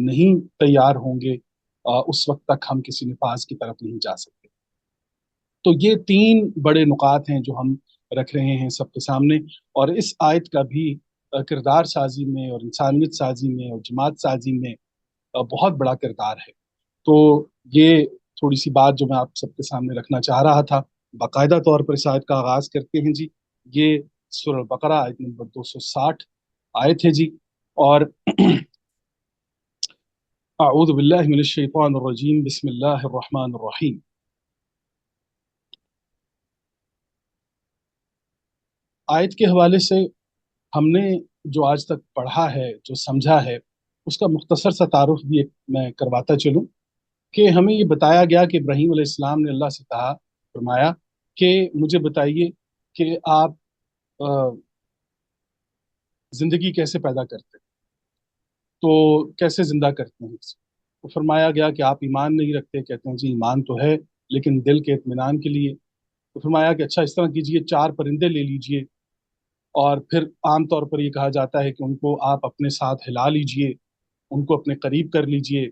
نہیں تیار ہوں گے اس وقت تک ہم کسی نفاذ کی طرف نہیں جا سکتے۔ تو یہ تین بڑے نکات ہیں جو ہم رکھ رہے ہیں سب کے سامنے، اور اس آیت کا بھی کردار سازی میں اور انسانیت سازی میں اور جماعت سازی میں بہت بڑا کردار ہے۔ تو یہ تھوڑی سی بات جو میں آپ سب کے سامنے رکھنا چاہ رہا تھا۔ باقاعدہ طور پر اس آیت کا آغاز کرتے ہیں جی۔ یہ سورہ البقرہ آیت نمبر 260 آیت ہے جی، اور اعوذ باللہ من الشیطان الرجیم، بسم اللہ الرحمن الرحیم۔ آیت کے حوالے سے ہم نے جو آج تک پڑھا ہے، جو سمجھا ہے، اس کا مختصر سا تعارف بھی ایک میں کرواتا چلوں کہ ہمیں یہ بتایا گیا کہ ابراہیم علیہ السلام نے اللہ سے کہا، فرمایا کہ مجھے بتائیے کہ آپ زندگی کیسے پیدا کرتے ہیں، تو کیسے زندہ کرتے ہیں اس کو؟ تو فرمایا گیا کہ آپ ایمان نہیں رکھتے، کہتے ہیں جی ایمان تو ہے لیکن دل کے اطمینان کے لیے۔ تو فرمایا کہ اچھا اس طرح کیجئے، 4 پرندے لے لیجئے، اور پھر عام طور پر یہ کہا جاتا ہے کہ ان کو آپ اپنے ساتھ ہلا لیجئے، ان کو اپنے قریب کر لیجئے،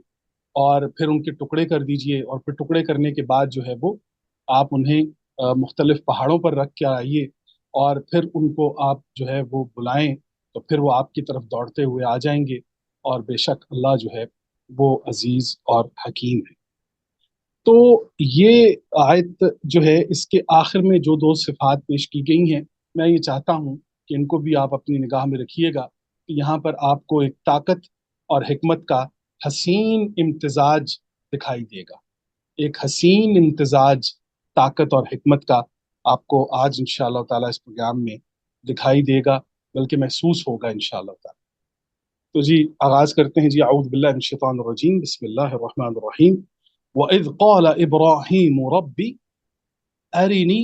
اور پھر ان کے ٹکڑے کر دیجئے، اور پھر ٹکڑے کرنے کے بعد جو ہے وہ آپ انہیں مختلف پہاڑوں پر رکھ کے آئیے، اور پھر ان کو آپ جو ہے وہ بلائیں تو پھر وہ آپ کی طرف دوڑتے ہوئے آ جائیں گے، اور بے شک اللہ جو ہے وہ عزیز اور حکیم ہے۔ تو یہ آیت جو ہے، اس کے آخر میں جو 2 صفات پیش کی گئی ہیں، میں یہ چاہتا ہوں کہ ان کو بھی آپ اپنی نگاہ میں رکھیے گا کہ یہاں پر آپ کو ایک طاقت اور حکمت کا حسین امتزاج دکھائی دے گا۔ ایک حسین امتزاج طاقت اور حکمت کا آپ کو آج انشاءاللہ تعالیٰ اس پروگرام میں دکھائی دے گا، بلکہ محسوس ہوگا انشاءاللہ تعالیٰ۔ تو جی آغاز کرتے ہیں جی۔ اعوذ باللہ من الشیطان الرجیم، بسم اللہ الرحمن الرحیم۔ وَإِذْ قَالَ إِبْرَاهِيمُ رَبِّ أَرِنِي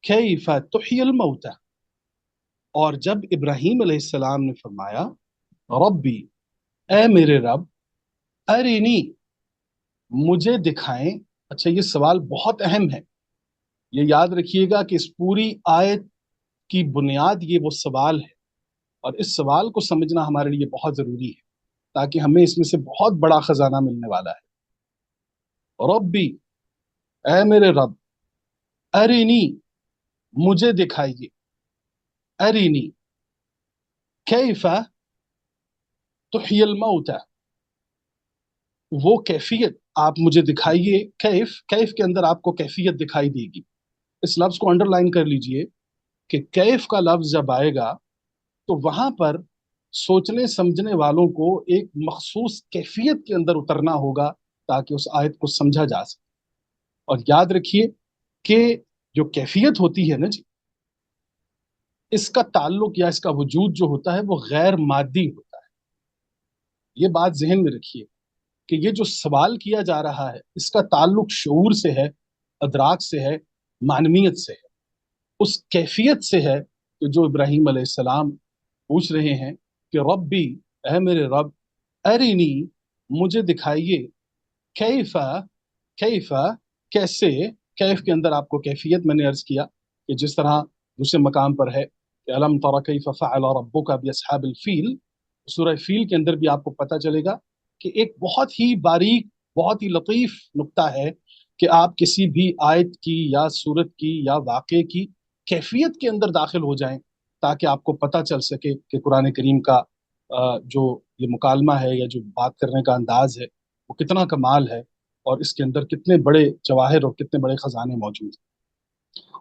كَيْفَ تُحْيِي الْمَوْتَى، اور جب ابراہیم علیہ السلام نے فرمایا ربی، اے میرے رب، ارینی، مجھے دکھائیں۔ اچھا یہ سوال بہت اہم ہے، یہ یاد رکھیے گا کہ اس پوری آیت کی بنیاد یہ وہ سوال ہے، اور اس سوال کو سمجھنا ہمارے لیے بہت ضروری ہے تاکہ ہمیں اس میں سے بہت بڑا خزانہ ملنے والا ہے۔ ربی، اے میرے رب، ارینی، مجھے دکھائیے، ارینی کیف تحیی الموتى، وہ کیفیت آپ مجھے دکھائیے۔ کیف، کیف کے اندر آپ کو کیفیت دکھائی دے گی۔ اس لفظ کو انڈر لائن کر لیجئے کہ کیف کا لفظ جب آئے گا تو وہاں پر سوچنے سمجھنے والوں کو ایک مخصوص کیفیت کے اندر اترنا ہوگا تاکہ اس آیت کو سمجھا جا سکے۔ اور یاد رکھیے کہ جو کیفیت ہوتی ہے نا جی، اس کا تعلق یا اس کا وجود جو ہوتا ہے وہ غیر مادی ہوتا ہے۔ یہ بات ذہن میں رکھیے کہ یہ جو سوال کیا جا رہا ہے اس کا تعلق شعور سے ہے، ادراک سے ہے، معنویت سے ہے، اس کیفیت سے ہے کہ جو ابراہیم علیہ السلام پوچھ رہے ہیں کہ ربی، اے میرے رب، ارینی، مجھے دکھائیے، کیفا، کیفا، کیسے۔ کیف کے اندر آپ کو کیفیت میں نے عرض کیا کہ جس طرح دوسرے مقام پر ہے کہ الم تر کیف فعل ربک باصحاب الفیل، سورہ فیل کے اندر بھی آپ کو پتہ چلے گا کہ ایک بہت ہی باریک، بہت ہی لطیف نقطہ ہے کہ آپ کسی بھی آیت کی یا سورت کی یا واقعے کی کیفیت کے اندر داخل ہو جائیں تاکہ آپ کو پتہ چل سکے کہ قرآن کریم کا جو یہ مکالمہ ہے یا جو بات کرنے کا انداز ہے وہ کتنا کمال ہے، اور اس کے اندر کتنے بڑے جواہر اور کتنے بڑے خزانے موجود ہیں۔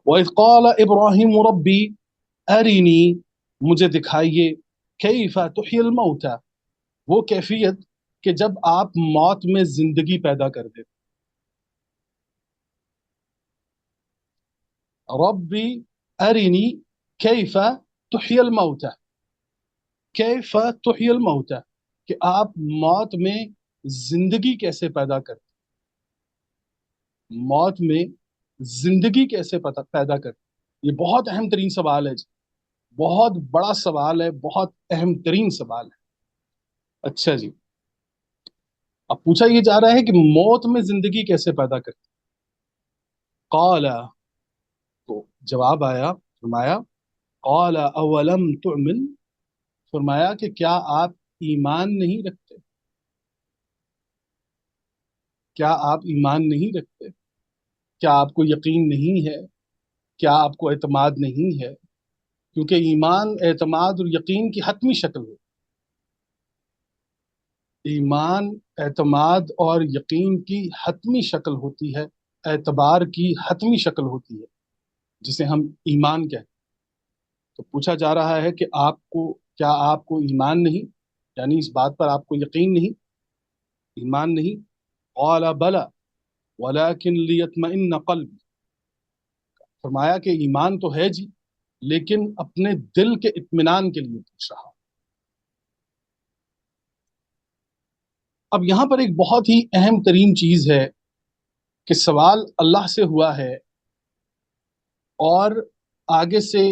وَإِذْ قَالَ إِبْرَاهِيمُ رَبِّي أَرِنِي، مجھے دکھائیے، كَيْفَ تُحْيِي الْمَوْتَى، وہ کیفیت کہ جب آپ موت میں زندگی پیدا کر دیتے۔ ربی ارینی کیف تحیی الموتى، کیف تحیی الموتى، کہ آپ موت میں زندگی کیسے پیدا کرتے، موت میں زندگی کیسے پیدا کرتے۔ یہ بہت اہم ترین سوال ہے جی، بہت بڑا سوال ہے، بہت اہم ترین سوال ہے۔ اچھا جی، اب پوچھا یہ جا رہا ہے کہ موت میں زندگی کیسے پیدا کرتے۔ قال، تو جواب آیا، فرمایا قال اولم تؤمن، فرمایا کہ کیا آپ ایمان نہیں رکھتے۔ کیا آپ ایمان نہیں رکھتے؟ کیا آپ کو یقین نہیں ہے؟ کیا آپ کو اعتماد نہیں ہے؟ کیونکہ ایمان، اعتماد اور یقین کی حتمی شکل ہے۔ ایمان، اعتماد اور یقین کی حتمی شکل ہوتی ہے، اعتبار کی حتمی شکل ہوتی ہے، جسے ہم ایمان کہتے ہیں۔ تو پوچھا جا رہا ہے کہ کیا آپ کو ایمان نہیں، یعنی اس بات پر آپ کو یقین نہیں، ایمان نہیں؟ قال بلا ولكن ليطمئن قلبي، فرمایا کہ ایمان تو ہے جی، لیکن اپنے دل کے اطمینان کے لیے پوچھ رہا ہوں۔ اب یہاں پر ایک بہت ہی اہم ترین چیز ہے کہ سوال اللہ سے ہوا ہے، اور آگے سے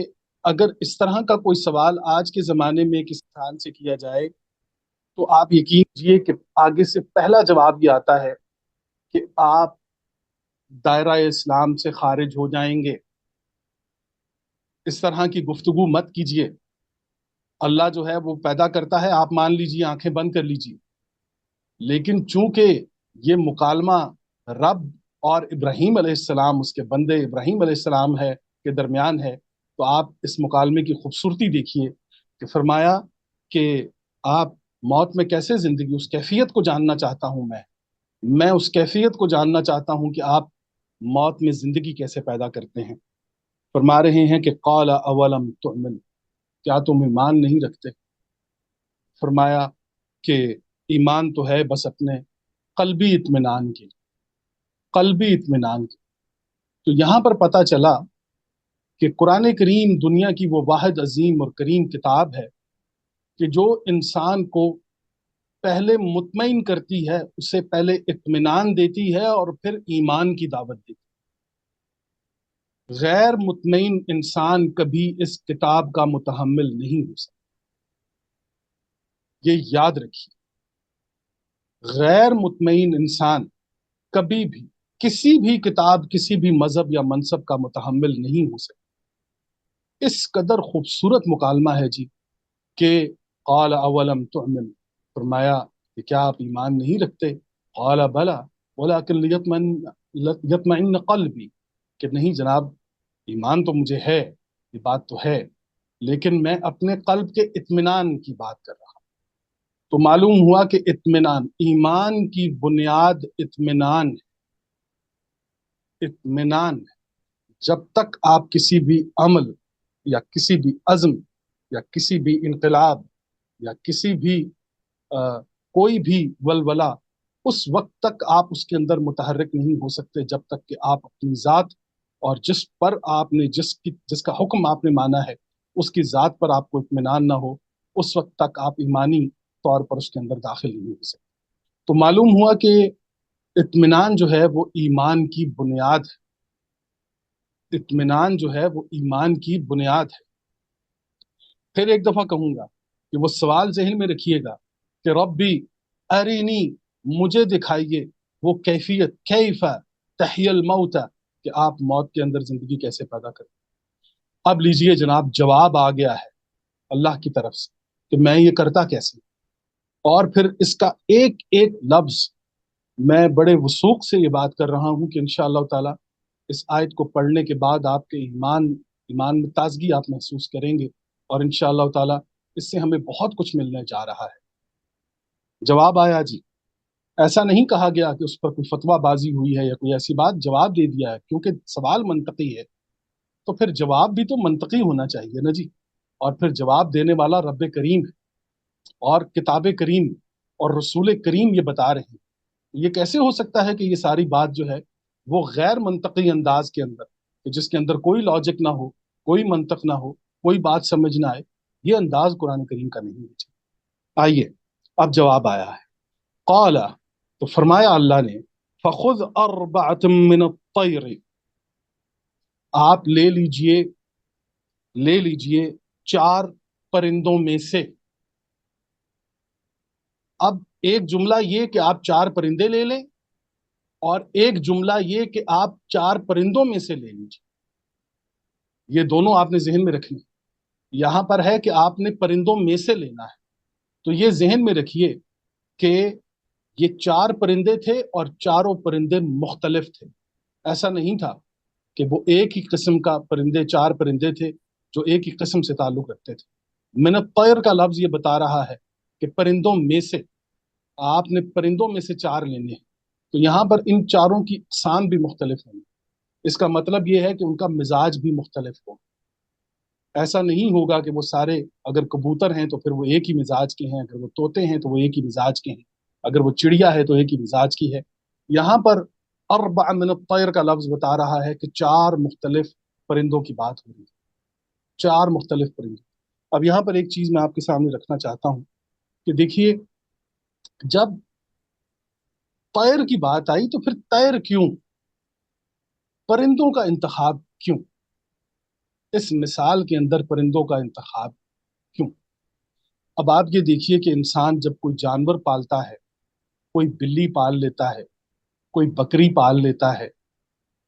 اگر اس طرح کا کوئی سوال آج کے زمانے میں کسی انسان سے کیا جائے تو آپ یقین کیجیے کہ آگے سے پہلا جواب یہ آتا ہے کہ آپ دائرہ اسلام سے خارج ہو جائیں گے۔ اس طرح کی گفتگو مت کیجیے۔ اللہ جو ہے وہ پیدا کرتا ہے، آپ مان لیجیے، آنکھیں بند کر لیجیے، لیکن چونکہ یہ مکالمہ رب اور ابراہیم علیہ السلام، اس کے بندے ابراہیم علیہ السلام ہے کے درمیان ہے، تو آپ اس مکالمے کی خوبصورتی دیکھیے کہ فرمایا کہ آپ موت میں کیسے زندگی، اس کیفیت کو جاننا چاہتا ہوں میں اس کیفیت کو جاننا چاہتا ہوں کہ آپ موت میں زندگی کیسے پیدا کرتے ہیں۔ فرما رہے ہیں کہ قال اولم تؤمن، کیا تم ایمان نہیں رکھتے؟ فرمایا کہ ایمان تو ہے، بس اپنے قلبی اطمینان کے لیے، قلبی اطمینان کے۔ تو یہاں پر پتہ چلا کہ قرآن کریم دنیا کی وہ واحد عظیم اور کریم کتاب ہے کہ جو انسان کو پہلے مطمئن کرتی ہے، اسے پہلے اطمینان دیتی ہے اور پھر ایمان کی دعوت دیتی ہے۔ غیر مطمئن انسان کبھی اس کتاب کا متحمل نہیں ہو سکتا، یہ یاد رکھیے۔ غیر مطمئن انسان کبھی بھی کسی بھی کتاب، کسی بھی مذہب یا منصب کا متحمل نہیں ہو سکتا۔ اس قدر خوبصورت مکالمہ ہے جی کہ قال اولم تؤمن، فرمایا کہ کیا آپ ایمان نہیں رکھتے؟ قال بلا ولكن ليطمئن قلبی، کہ نہیں جناب، ایمان تو مجھے ہے، یہ بات تو ہے، لیکن میں اپنے قلب کے اطمینان کی بات کر رہا ہوں۔ تو معلوم ہوا کہ اطمینان، ایمان کی بنیاد اطمینان ہے، اطمینان ہے۔ جب تک آپ کسی بھی عمل یا کسی بھی عزم یا کسی بھی انقلاب یا کسی بھی کوئی بھی ولولہ، اس وقت تک آپ اس کے اندر متحرک نہیں ہو سکتے جب تک کہ آپ اپنی ذات اور جس پر آپ نے جس کا حکم آپ نے مانا ہے اس کی ذات پر آپ کو اطمینان نہ ہو، اس وقت تک آپ ایمانی طور پر اس کے اندر داخل نہیں ہو سکتے۔ تو معلوم ہوا کہ اطمینان جو ہے وہ ایمان کی بنیاد ہے، اطمینان جو ہے وہ ایمان کی بنیاد ہے۔ پھر ایک دفعہ کہوں گا کہ وہ سوال ذہن میں رکھیے گا کہ ربی ارینی، مجھے دکھائیے وہ کیفیت، کیف تحیی الموت، کہ آپ موت کے اندر زندگی کیسے پیدا کریں۔ اب لیجئے جناب، جواب آ گیا ہے اللہ کی طرف سے کہ میں یہ کرتا کیسے، اور پھر اس کا ایک ایک لفظ میں بڑے وثوق سے یہ بات کر رہا ہوں کہ انشاءاللہ تعالی اس آیت کو پڑھنے کے بعد آپ کے ایمان میں تازگی آپ محسوس کریں گے، اور انشاءاللہ تعالی اس سے ہمیں بہت کچھ ملنے جا رہا ہے۔ جواب آیا جی، ایسا نہیں کہا گیا کہ اس پر کوئی فتویٰ بازی ہوئی ہے یا کوئی ایسی بات، جواب دے دیا ہے، کیونکہ سوال منطقی ہے تو پھر جواب بھی تو منطقی ہونا چاہیے نا جی۔ اور پھر جواب دینے والا رب کریم ہے، اور کتاب کریم اور رسول کریم یہ بتا رہے ہیں۔ یہ کیسے ہو سکتا ہے کہ یہ ساری بات جو ہے وہ غیر منطقی انداز کے اندر، جس کے اندر کوئی لاجک نہ ہو، کوئی منطق نہ ہو، کوئی بات سمجھ نہ آئے، یہ انداز قرآن کریم کا نہیں ہے۔ آئیے اب جواب آیا ہے۔ قال، تو فرمایا اللہ نے، فخذ اربعۃ من الطیر، آپ لے لیجئے 4 پرندوں میں سے۔ اب ایک جملہ یہ کہ آپ 4 پرندے لے لیں، اور ایک جملہ یہ کہ آپ 4 پرندوں میں سے لے لیجئے، یہ دونوں آپ نے ذہن میں رکھنا۔ یہاں پر ہے کہ آپ نے پرندوں میں سے لینا ہے، تو یہ ذہن میں رکھیے کہ یہ 4 پرندے تھے اور چاروں پرندے مختلف تھے. ایسا نہیں تھا کہ وہ ایک ہی قسم کا پرندے، 4 پرندے تھے جو ایک ہی قسم سے تعلق رکھتے تھے. من الطیر کا لفظ یہ بتا رہا ہے کہ پرندوں میں سے، آپ نے پرندوں میں سے 4 لینے ہیں. تو یہاں پر ان چاروں کی اقسام بھی مختلف ہیں. اس کا مطلب یہ ہے کہ ان کا مزاج بھی مختلف ہو. ایسا نہیں ہوگا کہ وہ سارے، اگر کبوتر ہیں تو پھر وہ ایک ہی مزاج کے ہیں، اگر وہ طوطے ہیں تو وہ ایک ہی مزاج کے ہیں، اگر وہ چڑیا ہے تو ایک ہی مزاج کی ہے. یہاں پر اربع من الطیر کا لفظ بتا رہا ہے کہ 4 مختلف پرندوں کی بات ہو رہی ہے. 4 مختلف پرندے. اب یہاں پر ایک چیز میں آپ کے سامنے رکھنا چاہتا ہوں کہ دیکھیے، جب طیر کی بات آئی تو پھر طیر کیوں، پرندوں کا انتخاب کیوں، اس مثال کے اندر پرندوں کا انتخاب کیوں؟ اب آپ یہ دیکھیے کہ انسان جب کوئی جانور پالتا ہے، کوئی بلی پال لیتا ہے، کوئی بکری پال لیتا ہے،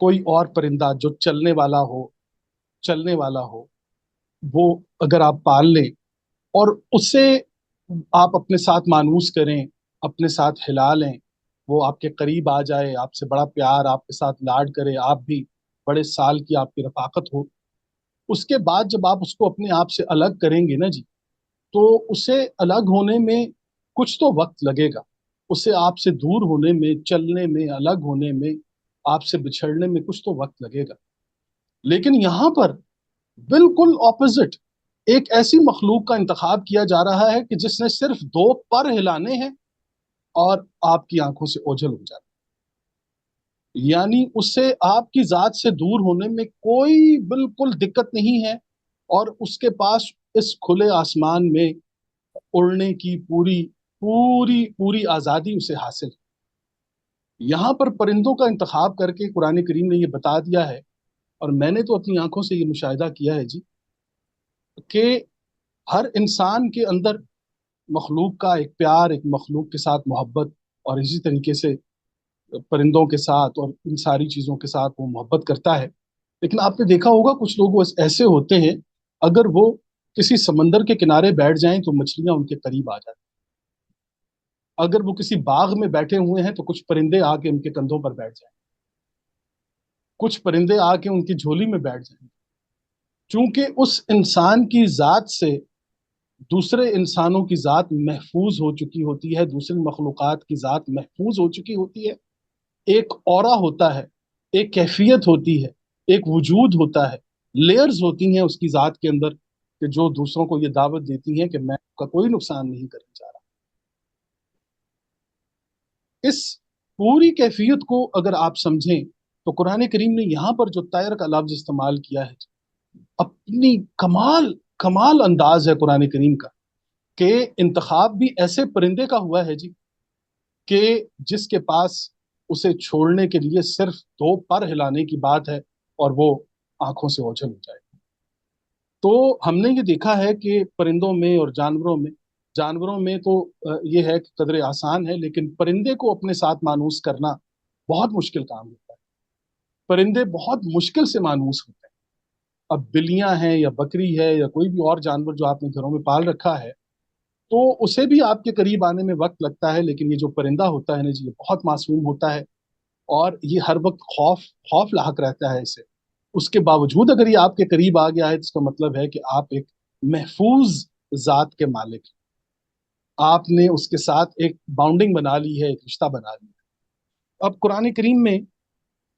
کوئی اور پرندہ جو چلنے والا ہو، وہ اگر آپ پال لیں اور اسے آپ اپنے ساتھ مانوس کریں، اپنے ساتھ ہلا لیں، وہ آپ کے قریب آ جائے، آپ سے بڑا پیار، آپ کے ساتھ لاڈ کرے، آپ بھی بڑے سال کی آپ کی رفاقت ہو، اس کے بعد جب آپ اس کو اپنے آپ سے الگ کریں گے نا جی، تو اسے الگ ہونے میں کچھ تو وقت لگے گا. اسے آپ سے دور ہونے میں، چلنے میں، الگ ہونے میں، آپ سے بچھڑنے میں کچھ تو وقت لگے گا. لیکن یہاں پر بالکل اپوزٹ ایک ایسی مخلوق کا انتخاب کیا جا رہا ہے کہ جس نے صرف 2 پر ہلانے ہیں اور آپ کی آنکھوں سے اوجھل ہو جاتا ہے. یعنی اسے آپ کی ذات سے دور ہونے میں کوئی بالکل دقت نہیں ہے، اور اس کے پاس اس کھلے آسمان میں اڑنے کی پوری پوری پوری آزادی اسے حاصل ہے. یہاں پر پرندوں کا انتخاب کر کے قرآن کریم نے یہ بتا دیا ہے، اور میں نے تو اپنی آنکھوں سے یہ مشاہدہ کیا ہے جی، کہ ہر انسان کے اندر مخلوق کا ایک پیار، ایک مخلوق کے ساتھ محبت، اور اسی طریقے سے پرندوں کے ساتھ اور ان ساری چیزوں کے ساتھ وہ محبت کرتا ہے. لیکن آپ نے دیکھا ہوگا کچھ لوگ ایسے ہوتے ہیں، اگر وہ کسی سمندر کے کنارے بیٹھ جائیں تو مچھلیاں ان کے قریب آ جاتی. اگر وہ کسی باغ میں بیٹھے ہوئے ہیں تو کچھ پرندے آ کے ان کے کندھوں پر بیٹھ جائیں، کچھ پرندے آ کے ان کی جھولی میں بیٹھ جائیں. چونکہ اس انسان کی ذات سے دوسرے انسانوں کی ذات محفوظ ہو چکی ہوتی ہے، دوسری مخلوقات کی ذات محفوظ ہو چکی ہوتی ہے. ایک اورا ہوتا ہے، ایک کیفیت ہوتی ہے، ایک وجود ہوتا ہے، لیئرز ہوتی ہیں اس کی ذات کے اندر، کہ جو دوسروں کو یہ دعوت دیتی ہیں کہ میں آپ کا کوئی نقصان نہیں کرنا چاہ رہا. اس پوری کیفیت کو اگر آپ سمجھیں تو قرآن کریم نے یہاں پر جو طیر کا لفظ استعمال کیا ہے، اپنی کمال انداز ہے قرآن کریم کا، کہ انتخاب بھی ایسے پرندے کا ہوا ہے جی کہ جس کے پاس اسے چھوڑنے کے لیے صرف 2 پر ہلانے کی بات ہے اور وہ آنکھوں سے اوجھل ہو جائے. تو ہم نے یہ دیکھا ہے کہ پرندوں میں اور جانوروں میں تو یہ ہے کہ قدر آسان ہے، لیکن پرندے کو اپنے ساتھ مانوس کرنا بہت مشکل کام ہوتا ہے. پرندے بہت مشکل سے مانوس ہوتے ہیں. اب بلیاں ہیں یا بکری ہے یا کوئی بھی اور جانور جو آپ نے گھروں میں پال رکھا ہے، تو اسے بھی آپ کے قریب آنے میں وقت لگتا ہے. لیکن یہ جو پرندہ ہوتا ہے نا جی، یہ بہت معصوم ہوتا ہے، اور یہ ہر وقت خوف لاحق رہتا ہے اسے. اس کے باوجود اگر یہ آپ کے قریب آ گیا ہے تو اس کا مطلب ہے کہ آپ ایک محفوظ ذات کے مالک ہیں. آپ نے اس کے ساتھ ایک باؤنڈنگ بنا لی ہے، ایک رشتہ بنا لیا. اب قرآن کریم میں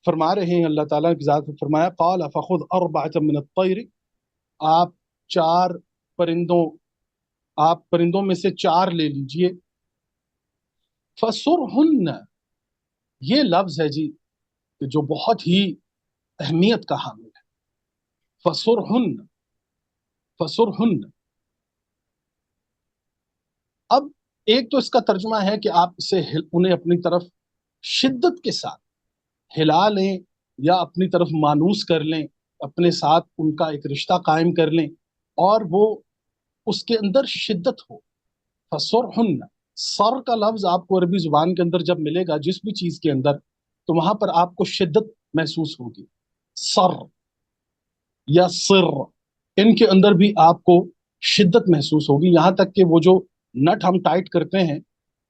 فرما رہے ہیں، اللہ تعالیٰ کی ذات میں فرمایا، قال فخذ اربعۃ من الطیر، آپ 4 پرندوں آپ پرندوں میں سے 4 لے لیجئے. فَصُرْهُنَّ، یہ لفظ ہے جی کہ جو بہت ہی اہمیت کا حامل ہے. فَصُرْهُنَّ فَصُرْهُنَّ. اب ایک تو اس کا ترجمہ ہے کہ آپ اسے انہیں اپنی طرف شدت کے ساتھ ہلا لیں یا اپنی طرف مانوس کر لیں، اپنے ساتھ ان کا ایک رشتہ قائم کر لیں، اور وہ اس کے اندر شدت ہو. فَصُرْهُنَّ، سر کا لفظ آپ کو عربی زبان کے اندر جب ملے گا جس بھی چیز کے اندر، تو وہاں پر آپ کو شدت محسوس ہوگی. سر یا سر، ان کے اندر بھی آپ کو شدت محسوس ہوگی. یہاں تک کہ وہ جو نٹ ہم ٹائٹ کرتے ہیں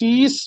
30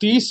30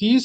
30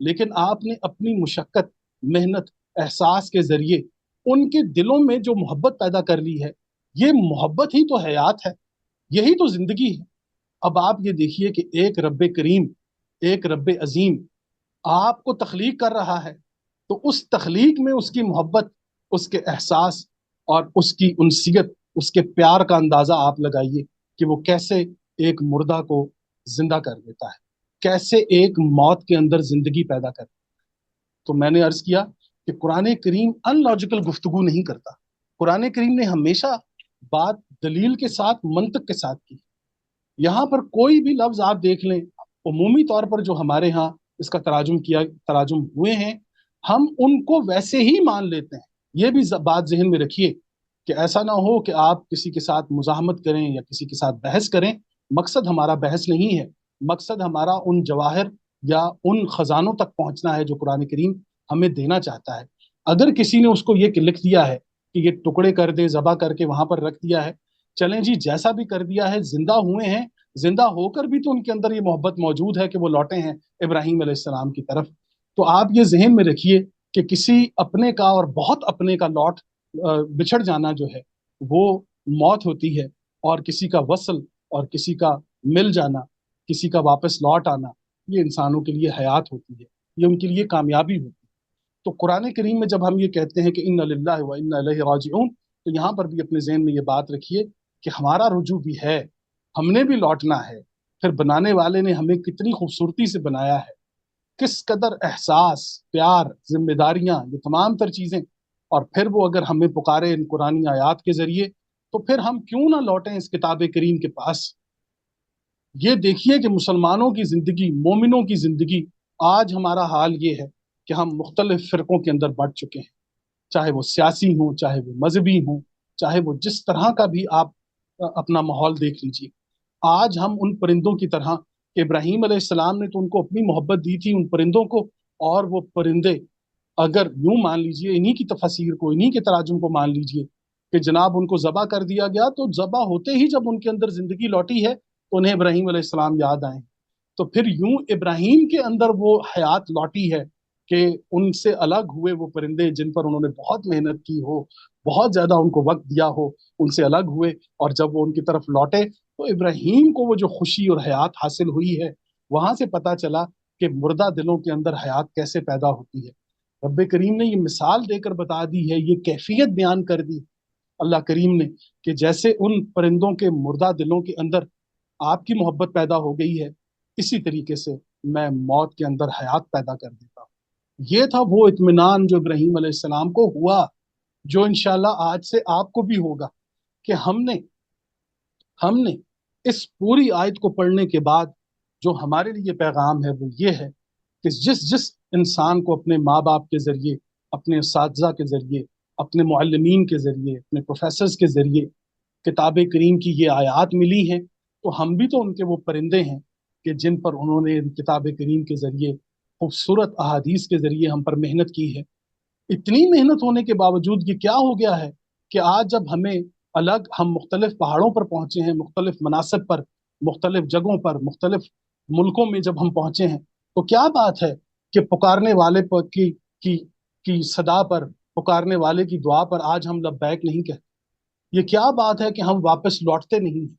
لیکن آپ نے اپنی مشقت، محنت، احساس کے ذریعے ان کے دلوں میں جو محبت پیدا کر لی ہے، یہ محبت ہی تو حیات ہے، یہی تو زندگی ہے۔ اب آپ یہ دیکھیے کہ ایک رب کریم، ایک رب عظیم آپ کو تخلیق کر رہا ہے، تو اس تخلیق میں اس کی محبت، اس کے احساس اور اس کی انسیت، اس کے پیار کا اندازہ آپ لگائیے کہ وہ کیسے ایک مردہ کو زندہ کر دیتا ہے، کیسے ایک موت کے اندر زندگی پیدا کرتا ہے۔ تو میں نے عرض کیا کہ قرآن کریم ان لاجیکل گفتگو نہیں کرتا، قرآن کریم نے ہمیشہ بات دلیل کے ساتھ، منطق کے ساتھ کی۔ یہاں پر کوئی بھی لفظ آپ دیکھ لیں، عمومی طور پر جو ہمارے ہاں اس کا تراجم ہوئے ہیں، ہم ان کو ویسے ہی مان لیتے ہیں۔ یہ بھی بات ذہن میں رکھیے کہ ایسا نہ ہو کہ آپ کسی کے ساتھ مزاحمت کریں یا کسی کے ساتھ بحث کریں۔ مقصد ہمارا بحث نہیں ہے، مقصد ہمارا ان جواہر یا ان خزانوں تک پہنچنا ہے جو قرآن کریم ہمیں دینا چاہتا ہے۔ اگر کسی نے اس کو یہ لکھ دیا ہے کہ یہ ٹکڑے کر دے، ذبح کر کے وہاں پر رکھ دیا ہے، چلیں جی جیسا بھی کر دیا ہے، زندہ ہوئے ہیں، زندہ ہو کر بھی تو ان کے اندر یہ محبت موجود ہے کہ وہ لوٹے ہیں ابراہیم علیہ السلام کی طرف۔ تو آپ یہ ذہن میں رکھیے کہ کسی اپنے کا اور بہت اپنے کا لوٹ بچھڑ جانا جو ہے وہ موت ہوتی ہے، اور کسی کا وصل اور کسی کا مل جانا، کسی کا واپس لوٹ آنا، یہ انسانوں کے لیے حیات ہوتی ہے، یہ ان کے لیے کامیابی ہوتی ہے۔ تو قرآن کریم میں جب ہم یہ کہتے ہیں کہ انا للہ و انا الیہ راجعون، تو یہاں پر بھی اپنے ذہن میں یہ بات رکھیے کہ ہمارا رجوع بھی ہے، ہم نے بھی لوٹنا ہے۔ پھر بنانے والے نے ہمیں کتنی خوبصورتی سے بنایا ہے، کس قدر احساس، پیار، ذمہ داریاں، یہ تمام تر چیزیں، اور پھر وہ اگر ہمیں پکارے ان قرآنی آیات کے ذریعے، تو پھر ہم کیوں نہ لوٹیں اس کتاب کریم کے پاس۔ یہ دیکھیے کہ مسلمانوں کی زندگی، مومنوں کی زندگی، آج ہمارا حال یہ ہے کہ ہم مختلف فرقوں کے اندر بٹ چکے ہیں، چاہے وہ سیاسی ہوں، چاہے وہ مذہبی ہوں، چاہے وہ جس طرح کا بھی آپ اپنا ماحول دیکھ لیجیے۔ آج ہم ان پرندوں کی طرح کہ ابراہیم علیہ السلام نے تو ان کو اپنی محبت دی تھی ان پرندوں کو، اور وہ پرندے اگر یوں مان لیجئے، انہی کی تفسیر کو، انہی کے تراجم کو مان لیجئے کہ جناب ان کو ذبح کر دیا گیا، تو ذبح ہوتے ہی جب ان کے اندر زندگی لوٹی ہے تو انہیں ابراہیم علیہ السلام یاد آئے۔ تو پھر یوں ابراہیم کے اندر وہ حیات لوٹی ہے کہ ان سے الگ ہوئے وہ پرندے جن پر انہوں نے بہت محنت کی ہو، بہت زیادہ ان کو وقت دیا ہو، ان سے الگ ہوئے، اور جب وہ ان کی طرف لوٹے تو ابراہیم کو وہ جو خوشی اور حیات حاصل ہوئی ہے، وہاں سے پتہ چلا کہ مردہ دلوں کے اندر حیات کیسے پیدا ہوتی ہے۔ رب کریم نے یہ مثال دے کر بتا دی ہے، یہ کیفیت بیان کر دی اللہ کریم نے کہ جیسے ان پرندوں کے مردہ دلوں کے اندر آپ کی محبت پیدا ہو گئی ہے، اسی طریقے سے میں موت کے اندر حیات پیدا کر دیتا ہوں۔ یہ تھا وہ اطمینان جو ابراہیم علیہ السلام کو ہوا، جو انشاءاللہ آج سے آپ کو بھی ہوگا کہ ہم نے اس پوری آیت کو پڑھنے کے بعد جو ہمارے لیے پیغام ہے وہ یہ ہے کہ جس انسان کو اپنے ماں باپ کے ذریعے، اپنے اساتذہ کے ذریعے، اپنے معلمین کے ذریعے، اپنے پروفیسرز کے ذریعے کتاب کریم کی یہ آیات ملی ہیں، تو ہم بھی تو ان کے وہ پرندے ہیں کہ جن پر انہوں نے کتاب کریم کے ذریعے، خوبصورت احادیث کے ذریعے ہم پر محنت کی ہے۔ اتنی محنت ہونے کے باوجود یہ کیا ہو گیا ہے کہ آج جب ہمیں ہم مختلف پہاڑوں پر پہنچے ہیں، مختلف مناصب پر، مختلف جگہوں پر، مختلف ملکوں میں جب ہم پہنچے ہیں، تو کیا بات ہے کہ پکارنے والے کی صدا پر، پکارنے والے کی دعا پر آج ہم لبیک نہیں کہتے؟ یہ کیا بات ہے کہ ہم واپس لوٹتے نہیں ہیں؟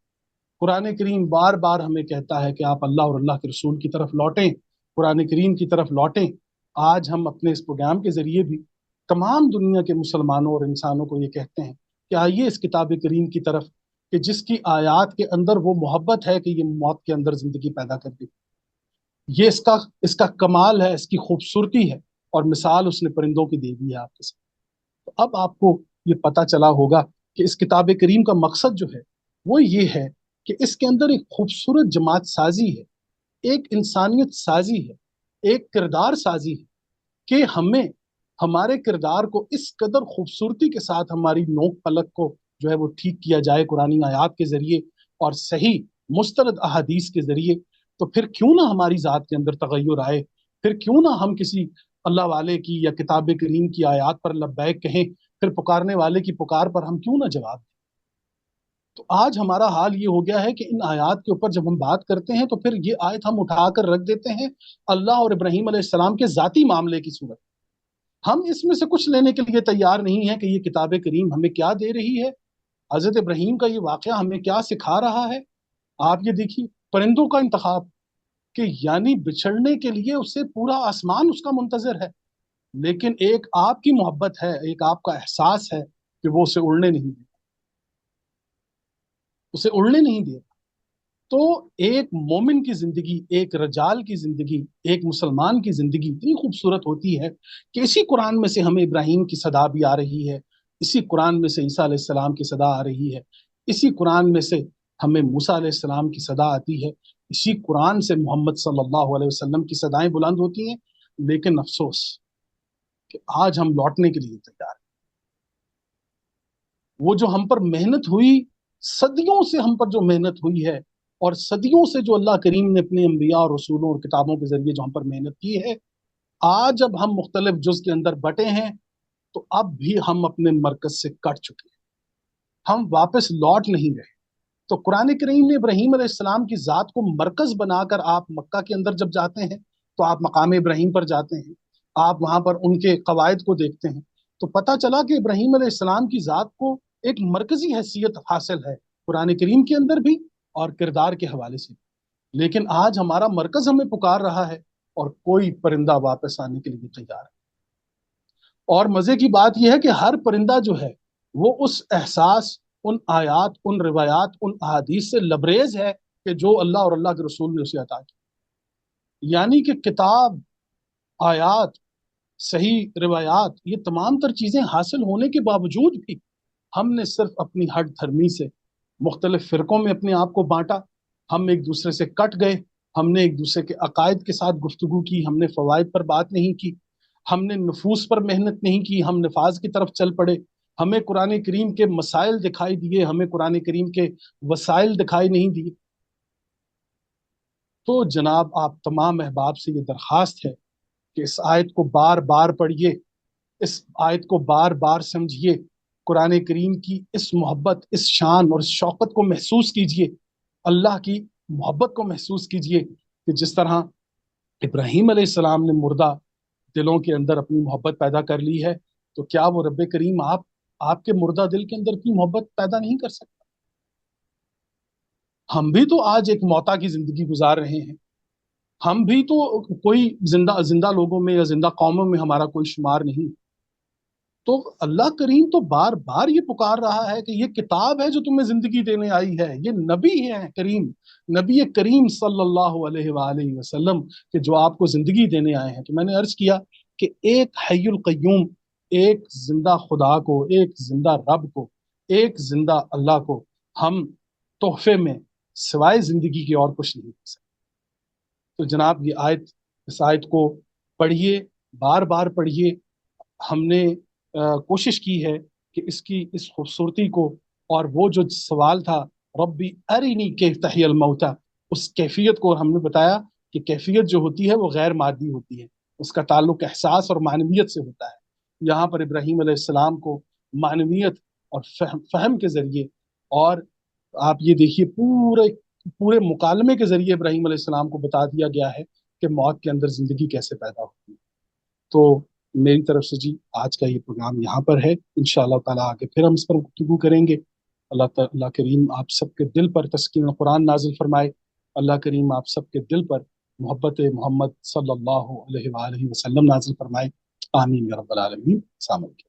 قرآن کریم بار بار ہمیں کہتا ہے کہ آپ اللہ اور اللہ کے رسول کی طرف لوٹیں، قرآن کریم کی طرف لوٹیں۔ آج ہم اپنے اس پروگرام کے ذریعے بھی تمام دنیا کے مسلمانوں اور انسانوں کو یہ کہتے ہیں کہ آئیے اس کتاب کریم کی طرف کہ جس کی آیات کے اندر وہ محبت ہے کہ یہ موت کے اندر زندگی پیدا کر دی۔ یہ اس کا کمال ہے، اس کی خوبصورتی ہے، اور مثال اس نے پرندوں کی دے دی ہے آپ کے ساتھ۔ تو اب آپ کو یہ پتہ چلا ہوگا کہ اس کتاب کریم کا مقصد جو ہے وہ یہ ہے کہ اس کے اندر ایک خوبصورت جماعت سازی ہے، ایک انسانیت سازی ہے، ایک کردار سازی ہے کہ ہمیں ہمارے کردار کو اس قدر خوبصورتی کے ساتھ ہماری نوک پلک کو جو ہے وہ ٹھیک کیا جائے قرآن آیات کے ذریعے اور صحیح مستند احادیث کے ذریعے۔ تو پھر کیوں نہ ہماری ذات کے اندر تغیر آئے، پھر کیوں نہ ہم کسی اللہ والے کی یا کتاب کریم کی آیات پر لبیک کہیں، پھر پکارنے والے کی پکار پر ہم کیوں نہ جواب دیں۔ تو آج ہمارا حال یہ ہو گیا ہے کہ ان آیات کے اوپر جب ہم بات کرتے ہیں تو پھر یہ آیت ہم اٹھا کر رکھ دیتے ہیں اللہ اور ابراہیم علیہ السلام کے ذاتی معاملے کی صورت. ہم اس میں سے کچھ لینے کے لیے تیار نہیں ہیں کہ یہ کتاب کریم ہمیں کیا دے رہی ہے، حضرت ابراہیم کا یہ واقعہ ہمیں کیا سکھا رہا ہے. آپ یہ دیکھیے پرندوں کا انتخاب، کہ یعنی بچھڑنے کے لیے اسے پورا آسمان اس کا منتظر ہے، لیکن ایک آپ کی محبت ہے، ایک آپ کا احساس ہے کہ وہ اسے اڑنے نہیں دے، اسے اڑنے نہیں دے. تو ایک مومن کی زندگی، ایک رجال کی زندگی، ایک مسلمان کی زندگی اتنی خوبصورت ہوتی ہے کہ اسی قرآن میں سے ہمیں ابراہیم کی صدا بھی آ رہی ہے، اسی قرآن میں سے عیسیٰ علیہ السلام کی صدا آ رہی ہے، اسی قرآن میں سے ہمیں موسیٰ علیہ السلام کی صدا آتی ہے، اسی قرآن سے محمد صلی اللہ علیہ وسلم کی صدائیں بلند ہوتی ہیں. لیکن افسوس کہ آج ہم لوٹنے کے لیے تیار ہیں. وہ جو ہم پر محنت ہوئی، صدیوں سے ہم پر جو محنت ہوئی ہے، اور صدیوں سے جو اللہ کریم نے اپنے انبیاء اور رسولوں اور کتابوں کے ذریعے جو ہم پر محنت کی ہے، آج جب ہم مختلف جز کے اندر بٹے ہیں تو اب بھی ہم اپنے مرکز سے کٹ چکے ہیں، ہم واپس لوٹ نہیں رہے. تو قرآن کریم نے ابراہیم علیہ السلام کی ذات کو مرکز بنا کر، آپ مکہ کے اندر جب جاتے ہیں تو آپ مقام ابراہیم پر جاتے ہیں، آپ وہاں پر ان کے قواعد کو دیکھتے ہیں تو پتہ چلا کہ ابراہیم علیہ السلام کی ذات کو ایک مرکزی حیثیت حاصل ہے قرآن کریم کے اندر بھی اور کردار کے حوالے سے. لیکن آج ہمارا مرکز ہمیں پکار رہا ہے اور کوئی پرندہ واپس آنے کے لیے تیار ہے. اور مزے کی بات یہ ہے کہ ہر پرندہ جو ہے وہ اس احساس، ان آیات، ان روایات، ان احادیث سے لبریز ہے کہ جو اللہ اور اللہ کے رسول نے اسے عطا کی. یعنی کہ کتاب، آیات، صحیح روایات، یہ تمام تر چیزیں حاصل ہونے کے باوجود بھی ہم نے صرف اپنی ہٹ دھرمی سے مختلف فرقوں میں اپنے آپ کو بانٹا، ہم ایک دوسرے سے کٹ گئے، ہم نے ایک دوسرے کے عقائد کے ساتھ گفتگو کی، ہم نے فوائد پر بات نہیں کی، ہم نے نفوس پر محنت نہیں کی، ہم نفاذ کی طرف چل پڑے. ہمیں قرآن کریم کے مسائل دکھائی دیے، ہمیں قرآن کریم کے وسائل دکھائی نہیں دیے. تو جناب آپ تمام احباب سے یہ درخواست ہے کہ اس آیت کو بار بار پڑھیے، اس آیت کو بار بار سمجھیے، قرآن کریم کی اس محبت، اس شان اور اس شوقت کو محسوس کیجیے، اللہ کی محبت کو محسوس کیجیے کہ جس طرح ابراہیم علیہ السلام نے مردہ دلوں کے اندر اپنی محبت پیدا کر لی ہے، تو کیا وہ رب کریم آپ کے مردہ دل کے اندر کی محبت پیدا نہیں کر سکتا؟ ہم بھی تو آج ایک موتا کی زندگی گزار رہے ہیں، ہم بھی تو کوئی زندہ لوگوں میں یا زندہ قوموں میں ہمارا کوئی شمار نہیں. تو اللہ کریم تو بار بار یہ پکار رہا ہے کہ یہ کتاب ہے جو تمہیں زندگی دینے آئی ہے، یہ نبی ہے کریم، نبی کریم صلی اللہ علیہ وآلہ وسلم کہ جو آپ کو زندگی دینے آئے ہیں. تو میں نے عرض کیا کہ ایک حی القیوم، ایک زندہ خدا کو، ایک زندہ رب کو، ایک زندہ اللہ کو ہم تحفے میں سوائے زندگی کی اور کچھ نہیں دے سکتے. تو جناب یہ آیت، اس آیت کو پڑھیے، بار بار پڑھیے. ہم نے کوشش کی ہے کہ اس خوبصورتی کو، اور وہ جو سوال تھا ربی ارینی کیف تحیی الموتا، اس کیفیت کو ہم نے بتایا کہ کیفیت جو ہوتی ہے وہ غیر مادی ہوتی ہے، اس کا تعلق احساس اور معنویت سے ہوتا ہے. یہاں پر ابراہیم علیہ السلام کو معنویت اور فہم کے ذریعے، اور آپ یہ دیکھیے پورے مکالمے کے ذریعے ابراہیم علیہ السلام کو بتا دیا گیا ہے کہ موت کے اندر زندگی کیسے پیدا ہوتی ہے. تو میری طرف سے جی آج کا یہ پروگرام یہاں پر ہے، انشاءاللہ تعالیٰ آگے پھر ہم اس پر گفتگو کریں گے. اللہ کریم آپ سب کے دل پر تسکین قرآن نازل فرمائے، اللہ کریم آپ سب کے دل پر محبت محمد صلی اللہ علیہ وآلہ وسلم نازل فرمائے. آمین یا رب العالمین. السلام علیکم.